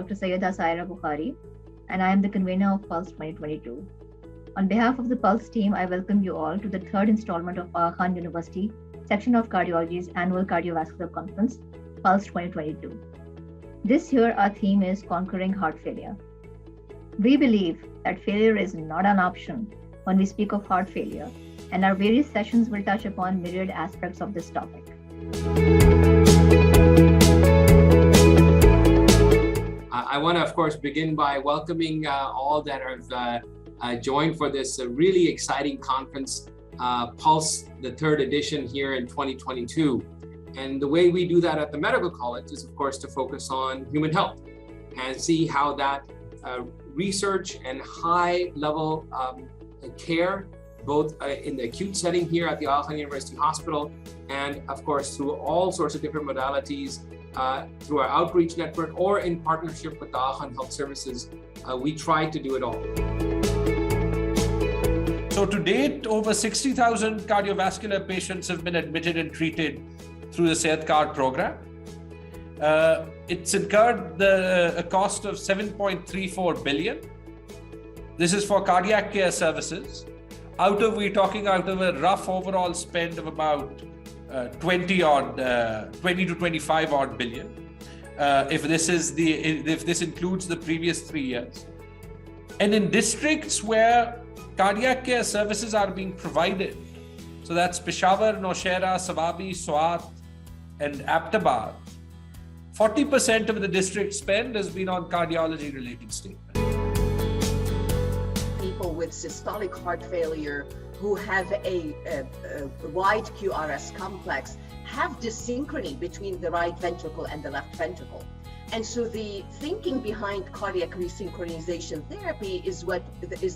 Dr. Zainab, and I am the convener of Pulse 2022. On behalf of the Pulse team, I welcome you all to the third installment of our Khan University Section of Cardiology's annual Cardiovascular Conference, Pulse 2022. This year, our theme is Conquering Heart Failure. We believe that failure is not an option when we speak of heart failure, and our various sessions will touch upon myriad aspects of this topic. I want to, of course, begin by welcoming all that have joined for this really exciting conference, Pulse, the third edition here in 2022. And the way we do that at the medical college is, of course, to focus on human health and see how that research and high-level care, both in the acute setting here at the Aga Khan University Hospital, and of course, through all sorts of different modalities, through our outreach network or in partnership with the Aga Khan Health Services, we try to do it all. So to date, over 60,000 cardiovascular patients have been admitted and treated through the Sehat Card program. It's incurred a cost of 7.34 billion. This is for cardiac care services. We're talking out of a rough overall spend of about 20 to 25 odd billion, if this includes the previous 3 years. And in districts where cardiac care services are being provided, so that's Peshawar, Nowshera, Sawabi, Swat, and Aptabad, 40% of the district spend has been on cardiology related statements. People with systolic heart failure who have a wide QRS complex have dyssynchrony between the right ventricle and the left ventricle. And so the thinking behind cardiac resynchronization therapy is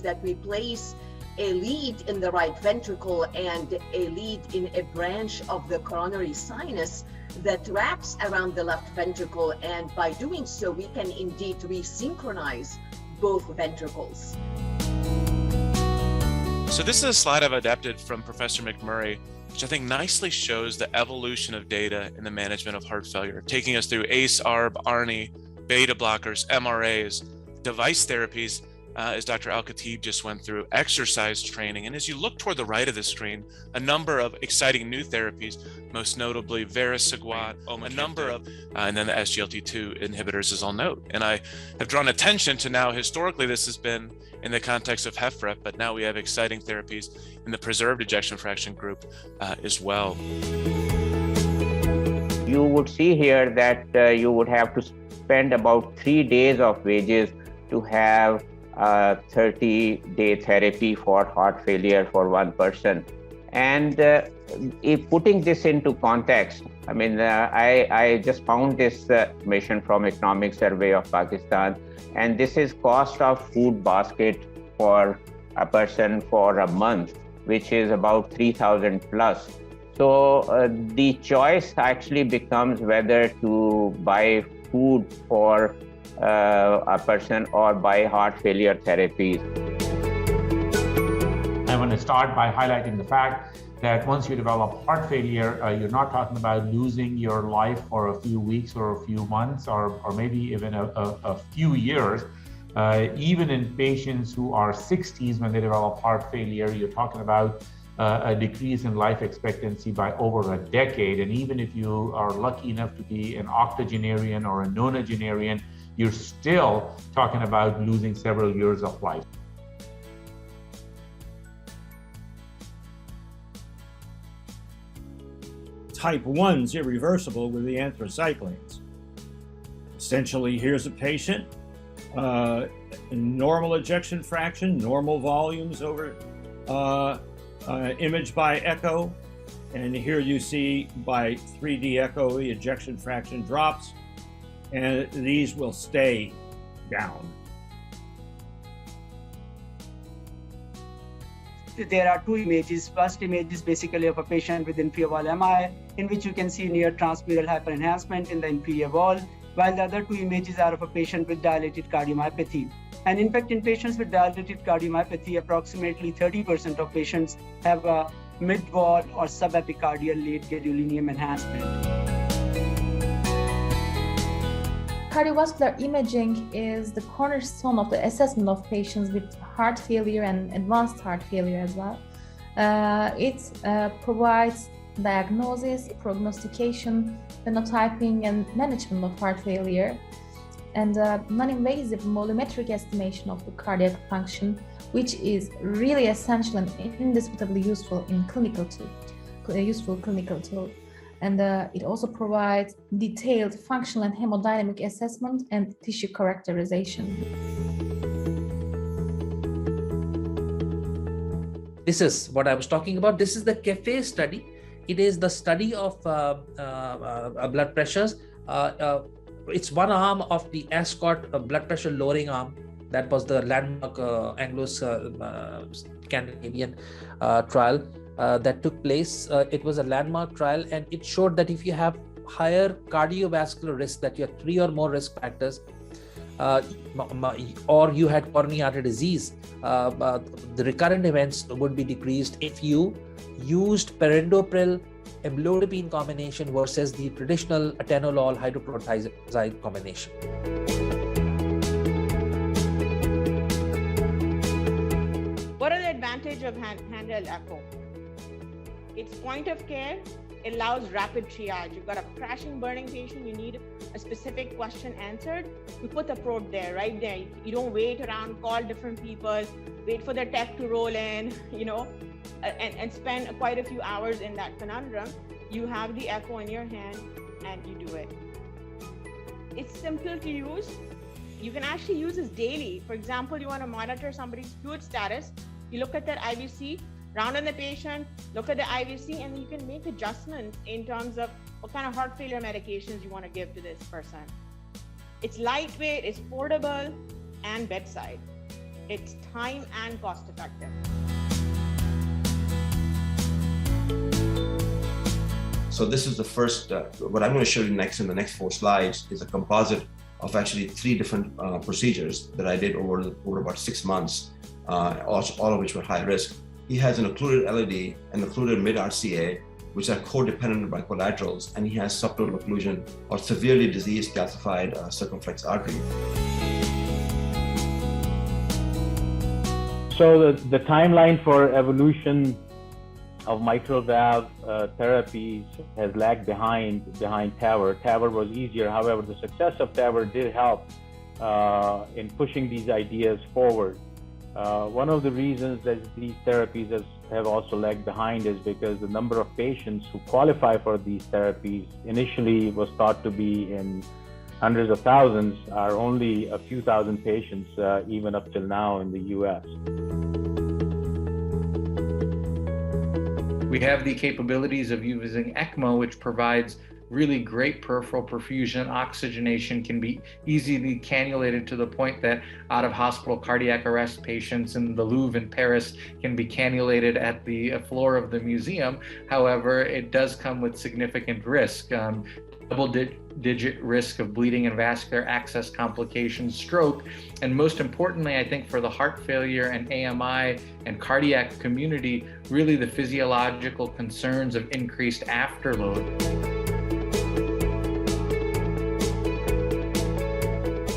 that we place a lead in the right ventricle and a lead in a branch of the coronary sinus that wraps around the left ventricle, and by doing so we can indeed resynchronize both ventricles. So this is a slide I've adapted from Professor McMurray, which I think nicely shows the evolution of data in the management of heart failure, taking us through ACE, ARB, ARNI, beta blockers, MRAs, device therapies, as Dr. Al-Khatib just went through, exercise training. And as you look toward the right of the screen, a number of exciting new therapies, most notably vericiguat, a number of, and then the SGLT2 inhibitors, as I'll note. And I have drawn attention to now, historically, this has been in the context of HFrEF, but now we have exciting therapies in the preserved ejection fraction group as well. You would see here that you would have to spend about 3 days of wages to have 30-day therapy for heart failure for one person. And if putting this into context, I mean, I just found this information from Economic Survey of Pakistan, and this is cost of food basket for a person for a month, which is about 3,000 plus. So the choice actually becomes whether to buy food for a person or buy heart failure therapies. I want to start by highlighting the fact that once you develop heart failure, you're not talking about losing your life for a few weeks or a few months or maybe even a few years. Even in patients who are 60s when they develop heart failure, you're talking about a decrease in life expectancy by over a decade. And even if you are lucky enough to be an octogenarian or a nonagenarian, you're still talking about losing several years of life. Type 1's irreversible with the anthracyclines. Essentially, here's a patient, normal ejection fraction, normal volumes over imaged by echo, and here you see by 3D echo the ejection fraction drops, and these will stay down. There are two images. First image is basically of a patient with inferior wall MI, in which you can see near transmural hyperenhancement in the inferior wall, while the other two images are of a patient with dilated cardiomyopathy. And in fact, in patients with dilated cardiomyopathy, approximately 30% of patients have a mid-wall or subepicardial late gadolinium enhancement. Cardiovascular imaging is the cornerstone of the assessment of patients with heart failure and advanced heart failure as well. It provides diagnosis, prognostication, phenotyping, and management of heart failure, and non-invasive volumetric estimation of the cardiac function, which is really essential and indisputably useful in clinical tool. And it also provides detailed functional and hemodynamic assessment and tissue characterization. This is what I was talking about. This is the CAFE study. It is the study of blood pressures. It's one arm of the ASCOT blood pressure lowering arm. That was the landmark Anglo-Scandinavian trial that took place. It was a landmark trial, and it showed that if you have higher cardiovascular risk, that you have 3 or more risk factors, or you had coronary artery disease, the recurrent events would be decreased if you used perindopril amlodipine combination versus the traditional atenolol hydrochlorothiazide combination. What are the advantages of handheld echo? It's point of care. It allows rapid triage. You've got a crashing, burning patient, you need a specific question answered, you put the probe there, right there. You don't wait around, call different people, wait for the tech to roll in, and spend quite a few hours in that conundrum. You have the echo in your hand and you do it. It's simple to use. You can actually use this daily. For example, you want to monitor somebody's fluid status. You look at their IVC, round on the patient, look at the IVC, and you can make adjustments in terms of what kind of heart failure medications you want to give to this person. It's lightweight, it's portable, and bedside. It's time and cost effective. So this is the first, what I'm going to show you next in the next 4 slides is a composite of actually 3 different procedures that I did over about 6 months, all of which were high risk. He has an occluded LAD and occluded mid-RCA, which are co-dependent by collaterals, and he has subtotal occlusion or severely diseased calcified circumflex artery. So the timeline for evolution of mitral valve therapies has lagged behind TAVR. TAVR was easier. However, the success of TAVR did help in pushing these ideas forward. One of the reasons that these therapies have also lagged behind is because the number of patients who qualify for these therapies initially was thought to be in hundreds of thousands, are only a few thousand patients even up till now in the US. We have the capabilities of using ECMO, which provides really great peripheral perfusion. Oxygenation can be easily cannulated to the point that out-of-hospital cardiac arrest patients in the Louvre in Paris can be cannulated at the floor of the museum. However, it does come with significant risk. Double-digit risk of bleeding and vascular access complications, stroke, and most importantly, I think for the heart failure and AMI and cardiac community, really the physiological concerns of increased afterload.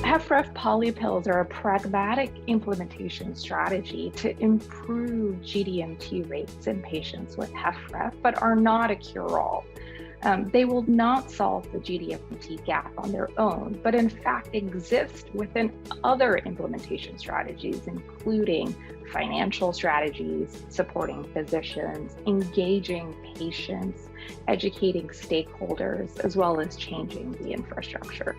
HFrEF polypills are a pragmatic implementation strategy to improve GDMT rates in patients with HFrEF, but are not a cure-all. They will not solve the GDMT gap on their own, but in fact exist within other implementation strategies, including financial strategies, supporting physicians, engaging patients, educating stakeholders, as well as changing the infrastructure.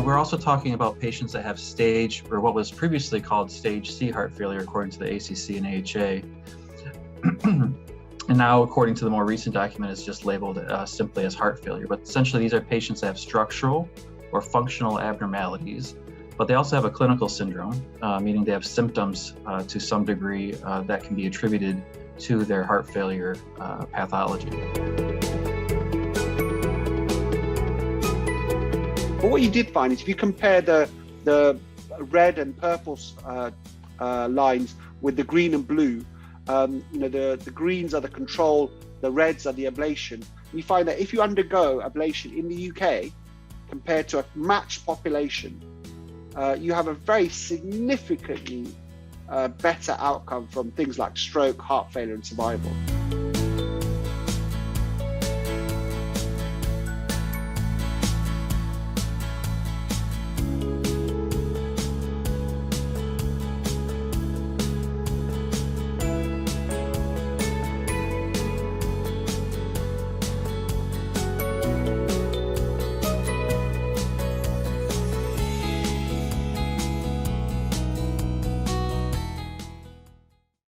We're also talking about patients that have stage, or what was previously called stage C heart failure, according to the ACC and AHA. And now, according to the more recent document, it's just labeled simply as heart failure. But essentially, these are patients that have structural or functional abnormalities, but they also have a clinical syndrome, meaning they have symptoms to some degree that can be attributed to their heart failure pathology. But what you did find is if you compare the red and purple lines with the green and blue, the greens are the control, the reds are the ablation. we find that if you undergo ablation in the UK compared to a matched population, you have a very significantly better outcome from things like stroke, heart failure, and survival.